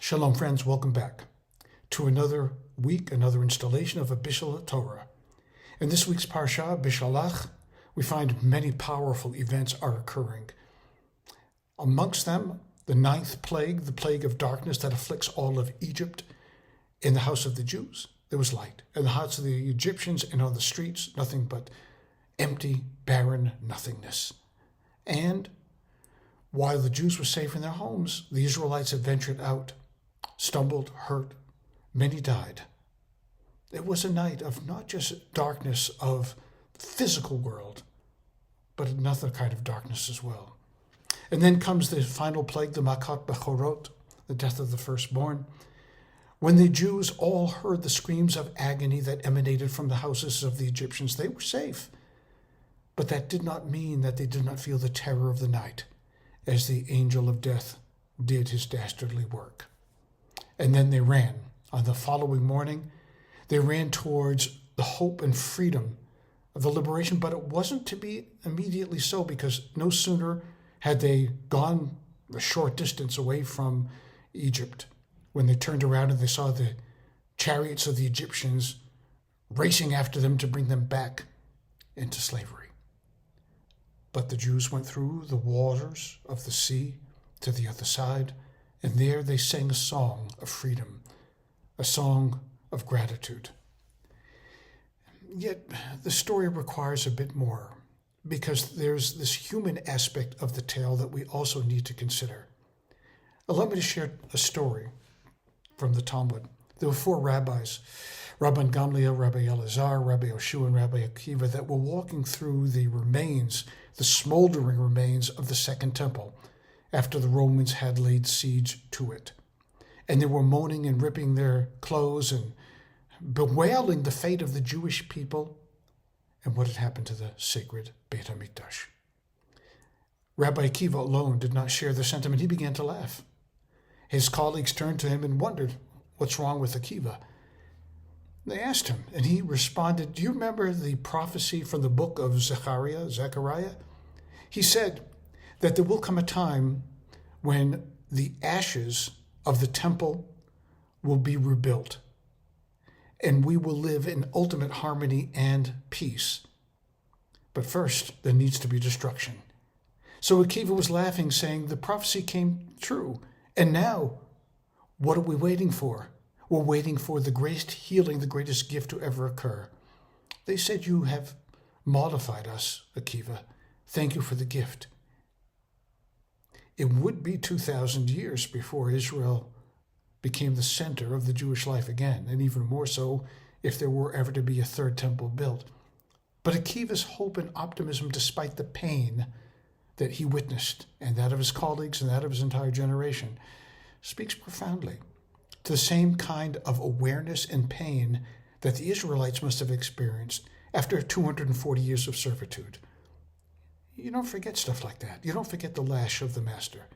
Shalom, friends. Welcome back to another week, another installation of a Biselleh Torah. In this week's Parsha, Biselleh, we find many powerful events are occurring. Amongst them, the ninth plague, the plague of darkness that afflicts all of Egypt. In the house of the Jews, there was light. In the house of the Egyptians and on the streets, nothing but empty, barren nothingness. And while the Jews were safe in their homes, the Israelites had ventured out, stumbled, hurt, many died. It was a night of not just darkness of the physical world, but another kind of darkness as well. And then comes the final plague, the Makat Bechorot, the death of the firstborn. When the Jews all heard the screams of agony that emanated from the houses of the Egyptians, they were safe. But that did not mean that they did not feel the terror of the night, as the angel of death did his dastardly work. And then they ran. On the following morning, they ran towards the hope and freedom of the liberation, but it wasn't to be immediately so, because no sooner had they gone a short distance away from Egypt when they turned around and they saw the chariots of the Egyptians racing after them to bring them back into slavery. But the Jews went through the waters of the sea to the other side, and there they sang a song of freedom, a song of gratitude. Yet the story requires a bit more, because there's this human aspect of the tale that we also need to consider. Allow me to share a story from the Talmud. There were four rabbis, Rabban Gamliel, Rabbi Elazar, Rabbi Yoshua, and Rabbi Akiva, that were walking through the remains, the smoldering remains of the Second Temple, after the Romans had laid siege to it. And they were moaning and ripping their clothes and bewailing the fate of the Jewish people and what had happened to the sacred Beit HaMikdash. Rabbi Akiva alone did not share the sentiment. He began to laugh. His colleagues turned to him and wondered, what's wrong with Akiva? They asked him, and he responded, do you remember the prophecy from the book of Zechariah? He said that there will come a time when the ashes of the temple will be rebuilt, and we will live in ultimate harmony and peace. But first, there needs to be destruction. So Akiva was laughing, saying, the prophecy came true. And now, what are we waiting for? We're waiting for the greatest healing, the greatest gift to ever occur. They said, you have mollified us, Akiva. Thank you for the gift. It would be 2,000 years before Israel became the center of the Jewish life again, and even more so if there were ever to be a third temple built. But Akiva's hope and optimism, despite the pain that he witnessed, and that of his colleagues and that of his entire generation, speaks profoundly to the same kind of awareness and pain that the Israelites must have experienced after 240 years of servitude. You don't forget stuff like that. You don't forget the lash of the master.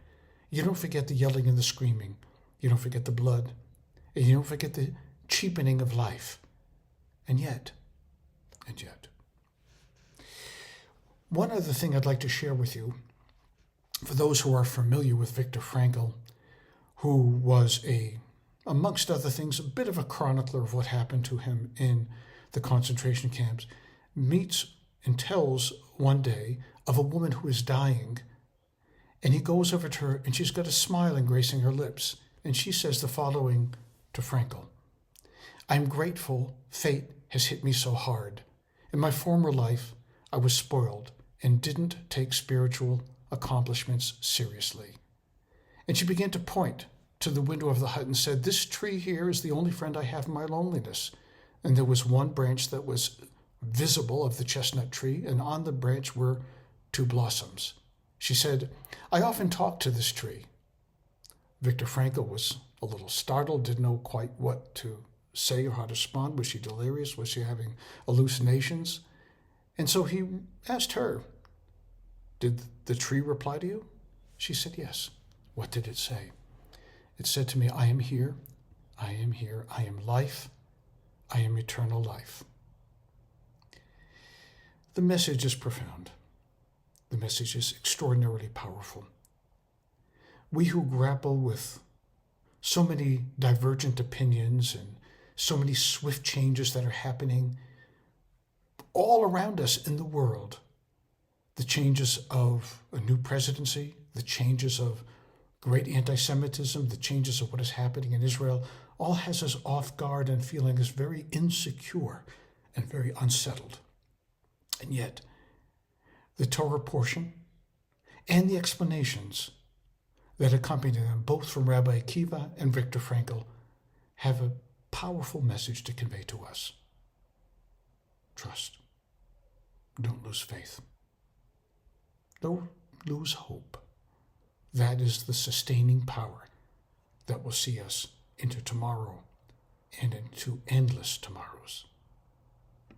You don't forget the yelling and the screaming. You don't forget the blood. And you don't forget the cheapening of life. And yet, one other thing I'd like to share with you, for those who are familiar with Viktor Frankl, who was amongst other things, a bit of a chronicler of what happened to him in the concentration camps, meets and tells one day of a woman who is dying, and he goes over to her, and she's got a smile engracing her lips, and she says the following to Frankl: I'm grateful fate has hit me so hard. In my former life, I was spoiled and didn't take spiritual accomplishments seriously. And she began to point to the window of the hut and said, this tree here is the only friend I have in my loneliness. And there was one branch that was visible of the chestnut tree, and on the branch were two blossoms. She said, I often talk to this tree. Viktor Frankl was a little startled, didn't know quite what to say or how to respond. Was she delirious? Was she having hallucinations? And so he asked her, did the tree reply to you? She said, yes. What did it say? It said to me, I am here, I am here, I am life, I am eternal life. The message is profound. The message is extraordinarily powerful. We who grapple with so many divergent opinions and so many swift changes that are happening all around us in the world. The changes of a new presidency, the changes of great anti-Semitism, the changes of what is happening in Israel, all has us off guard and feeling us very insecure and very unsettled. And yet, the Torah portion and the explanations that accompany them, both from Rabbi Akiva and Viktor Frankl, have a powerful message to convey to us. Trust. Don't lose faith. Don't lose hope. That is the sustaining power that will see us into tomorrow and into endless tomorrows.